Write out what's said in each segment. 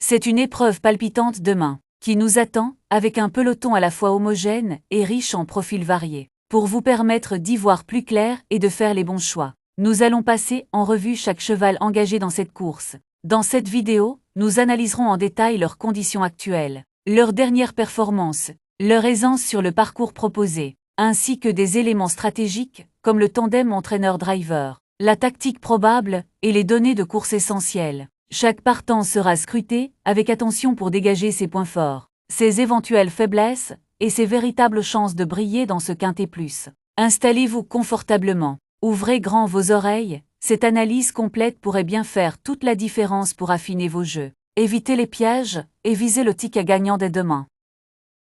C'est une épreuve palpitante demain, qui nous attend, avec un peloton à la fois homogène et riche en profils variés. Pour vous permettre d'y voir plus clair et de faire les bons choix, nous allons passer en revue chaque cheval engagé dans cette course. Dans cette vidéo, nous analyserons en détail leurs conditions actuelles, leurs dernières performances, leur aisance sur le parcours proposé, ainsi que des éléments stratégiques, comme le tandem entraîneur-driver, la tactique probable et les données de course essentielles. Chaque partant sera scruté avec attention pour dégager ses points forts, ses éventuelles faiblesses et ses véritables chances de briller dans ce quintet plus. Installez-vous confortablement, ouvrez grand vos oreilles, cette analyse complète pourrait bien faire toute la différence pour affiner vos jeux. Évitez les pièges et visez le ticket gagnant dès demain.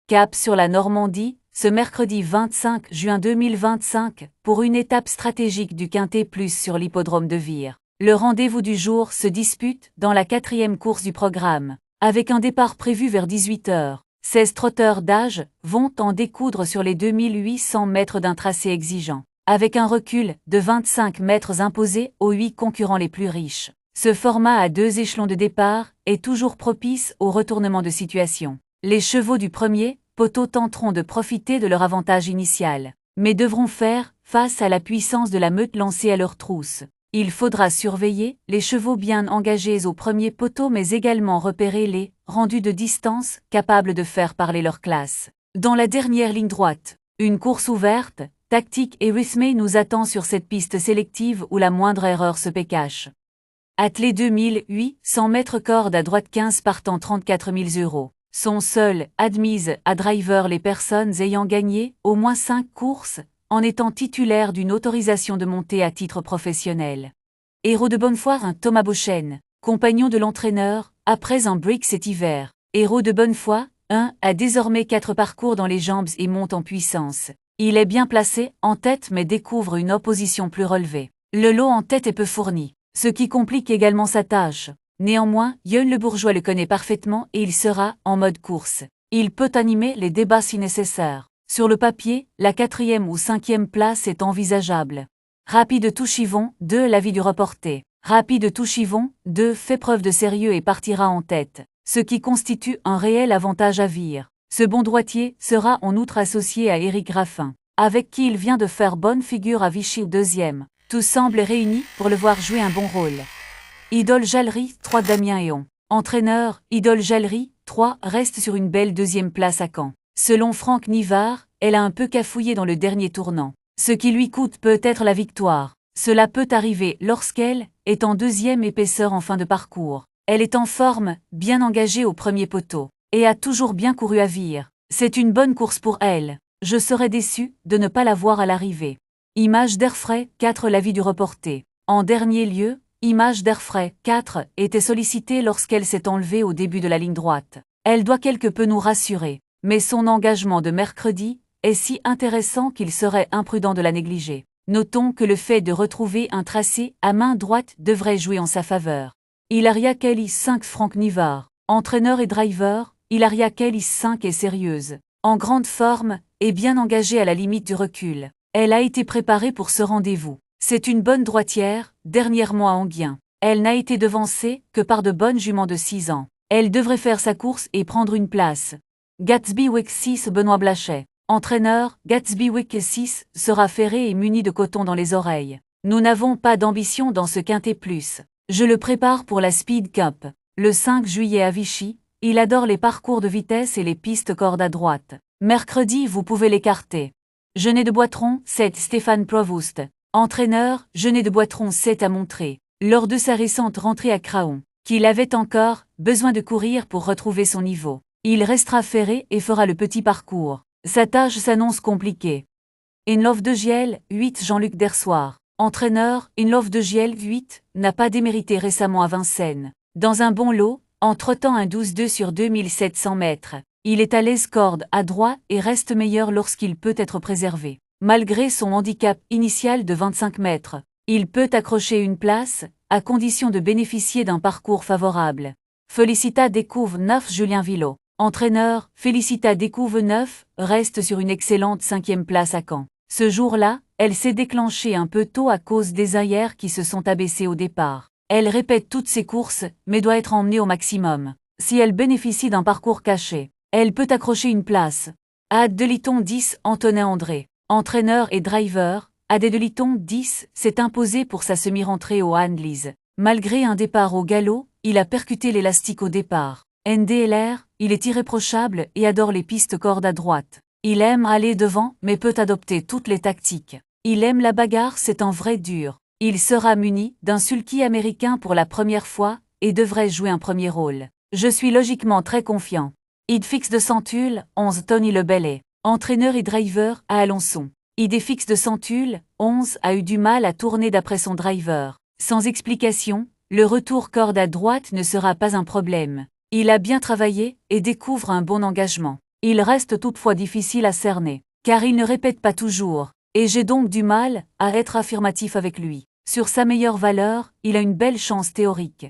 Cap sur la Normandie, ce mercredi 25 juin 2025, pour une étape stratégique du quintet plus sur l'hippodrome de Vire. Le rendez-vous du jour se dispute dans la 4e course du programme, avec un départ prévu vers 18 h. 16 trotteurs d'âge vont en découdre sur les 2800 mètres d'un tracé exigeant, avec un recul de 25 mètres imposé aux 8 concurrents les plus riches. Ce format à 2 échelons de départ est toujours propice au retournement de situation. Les chevaux du premier poteau tenteront de profiter de leur avantage initial, mais devront faire face à la puissance de la meute lancée à leur trousse. Il faudra surveiller les chevaux bien engagés au premier poteau mais également repérer les rendus de distance capables de faire parler leur classe. Dans la dernière ligne droite, une course ouverte, tactique et rythmée nous attend sur cette piste sélective où la moindre erreur se cache. Attelé 2800 mètres corde à droite 15 partant 34 000 €. Sont seules admises à driver les personnes ayant gagné au moins 5 courses, en étant titulaire d'une autorisation de montée à titre professionnel. Héros de bonne foi, un Thomas Beauchesne, compagnon de l'entraîneur, après un break cet hiver. Héros de bonne foi, a désormais 4 parcours dans les jambes et monte en puissance. Il est bien placé, en tête mais découvre une opposition plus relevée. Le lot en tête est peu fourni, ce qui complique également sa tâche. Néanmoins, Yoann Le Bourgeois le connaît parfaitement et il sera en mode course. Il peut animer les débats si nécessaire. Sur le papier, la 4e ou 5e place est envisageable. Rapide Touchivon, 2 l'avis du reporter. Rapide Touchivon, 2 fait preuve de sérieux et partira en tête, ce qui constitue un réel avantage à Vire. Ce bon droitier sera en outre associé à Éric Raffin, avec qui il vient de faire bonne figure à Vichy au 2e. Tout semble réuni pour le voir jouer un bon rôle. Idole Jallery, 3 Damien Héon. Entraîneur, Idole Jallery, 3 reste sur une belle 2e place à Caen. Selon Franck Nivard, elle a un peu cafouillé dans le dernier tournant, ce qui lui coûte peut-être la victoire. Cela peut arriver lorsqu'elle est en 2e épaisseur en fin de parcours. Elle est en forme, bien engagée au premier poteau, et a toujours bien couru à Vire. C'est une bonne course pour elle. Je serais déçu de ne pas la voir à l'arrivée. Image d'Airfray, 4 l'avis du reporter. En dernier lieu, Image d'Airfray, 4, était sollicitée lorsqu'elle s'est enlevée au début de la ligne droite. Elle doit quelque peu nous rassurer, mais son engagement de mercredi est si intéressant qu'il serait imprudent de la négliger. Notons que le fait de retrouver un tracé à main droite devrait jouer en sa faveur. Hilaria Kelly 5 Franck Nivard, entraîneur et driver, Hilaria Kelly 5 est sérieuse, en grande forme et bien engagée à la limite du recul. Elle a été préparée pour ce rendez-vous. C'est une bonne droitière, dernièrement à Enghien. Elle n'a été devancée que par de bonnes juments de 6 ans. Elle devrait faire sa course et prendre une place. Gatsby Wick 6 Benoît Blachet. Entraîneur, Gatsby Wick 6 sera ferré et muni de coton dans les oreilles. Nous n'avons pas d'ambition dans ce quintet plus. Je le prépare pour la Speed Cup. Le 5 juillet à Vichy, il adore les parcours de vitesse et les pistes corde à droite. Mercredi, vous pouvez l'écarter. Genet de Boitron 7 Stéphane Provost. Entraîneur, Genet de Boitron 7 a montré, lors de sa récente rentrée à Craon, qu'il avait encore besoin de courir pour retrouver son niveau. Il restera ferré et fera le petit parcours. Sa tâche s'annonce compliquée. In Love de Giel, 8 Jean-Luc Dersoir. Entraîneur, In Love de Giel, 8, n'a pas démérité récemment à Vincennes. Dans un bon lot, en trottant un 12-2 sur 2700 mètres, il est à l'aise corde à droite et reste meilleur lorsqu'il peut être préservé. Malgré son handicap initial de 25 mètres, il peut accrocher une place, à condition de bénéficier d'un parcours favorable. Félicita découvre 9 Julien Villot. Entraîneur, Félicita découvre 9, reste sur une excellente 5e place à Caen. Ce jour-là, elle s'est déclenchée un peu tôt à cause des ailleurs qui se sont abaissés au départ. Elle répète toutes ses courses, mais doit être emmenée au maximum. Si elle bénéficie d'un parcours caché, elle peut accrocher une place. Ad Deliton 10 Antonin André, entraîneur et driver, Ad Deliton 10 s'est imposé pour sa semi-rentrée au Handleys. Malgré un départ au galop, il a percuté l'élastique au départ. NDLR, il est irréprochable et adore les pistes corde à droite. Il aime aller devant mais peut adopter toutes les tactiques. Il aime la bagarre, c'est un vrai dur. Il sera muni d'un sulky américain pour la première fois et devrait jouer un premier rôle. Je suis logiquement très confiant. Idfix de Centulle, 11 Tony Lebellet, entraîneur et driver à Alençon. Idfix de Centulle, 11 a eu du mal à tourner d'après son driver. Sans explication, le retour corde à droite ne sera pas un problème. Il a bien travaillé et découvre un bon engagement. Il reste toutefois difficile à cerner, car il ne répète pas toujours, et j'ai donc du mal à être affirmatif avec lui. Sur sa meilleure valeur, il a une belle chance théorique.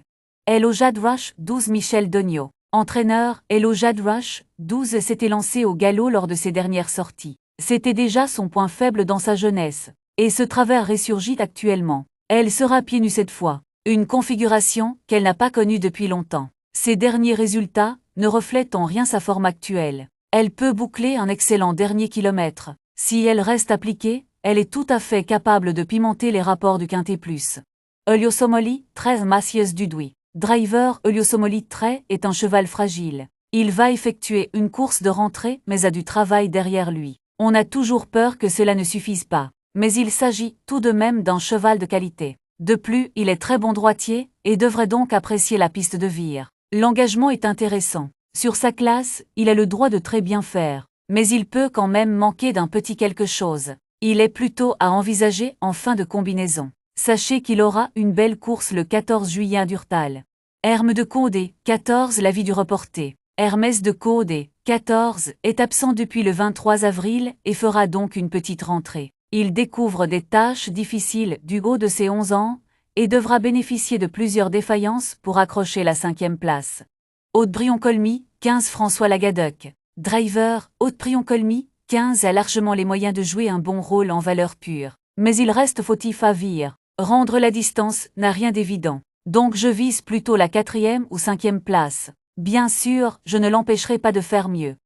Hello Jad Rush, 12 Michel Dogno. Entraîneur, Hello Jad Rush, 12 s'était lancé au galop lors de ses dernières sorties. C'était déjà son point faible dans sa jeunesse, et ce travers ressurgit actuellement. Elle sera pieds nus cette fois, une configuration qu'elle n'a pas connue depuis longtemps. Ses derniers résultats ne reflètent en rien sa forme actuelle. Elle peut boucler un excellent dernier kilomètre. Si elle reste appliquée, elle est tout à fait capable de pimenter les rapports du Quintet Plus. Eliosomoli, 13 Massius Dudouis. Driver Eliosomoli 13 est un cheval fragile. Il va effectuer une course de rentrée mais a du travail derrière lui. On a toujours peur que cela ne suffise pas. Mais il s'agit tout de même d'un cheval de qualité. De plus, il est très bon droitier et devrait donc apprécier la piste de vire. L'engagement est intéressant. Sur sa classe, il a le droit de très bien faire, mais il peut quand même manquer d'un petit quelque chose. Il est plutôt à envisager en fin de combinaison. Sachez qu'il aura une belle course le 14 juillet à Durtal. Herme de Condé, 14 La vie du reporté. Hermès de Condé, 14, est absent depuis le 23 avril et fera donc une petite rentrée. Il découvre des tâches difficiles du haut de ses 11 ans et devra bénéficier de plusieurs défaillances pour accrocher la 5e place. Haute-Brion-Colmy, 15 François Lagadec. Driver, Haute-Brion-Colmy, 15 a largement les moyens de jouer un bon rôle en valeur pure. Mais il reste fautif à vire. Rendre la distance n'a rien d'évident. Donc je vise plutôt la 4e ou 5e place. Bien sûr, je ne l'empêcherai pas de faire mieux.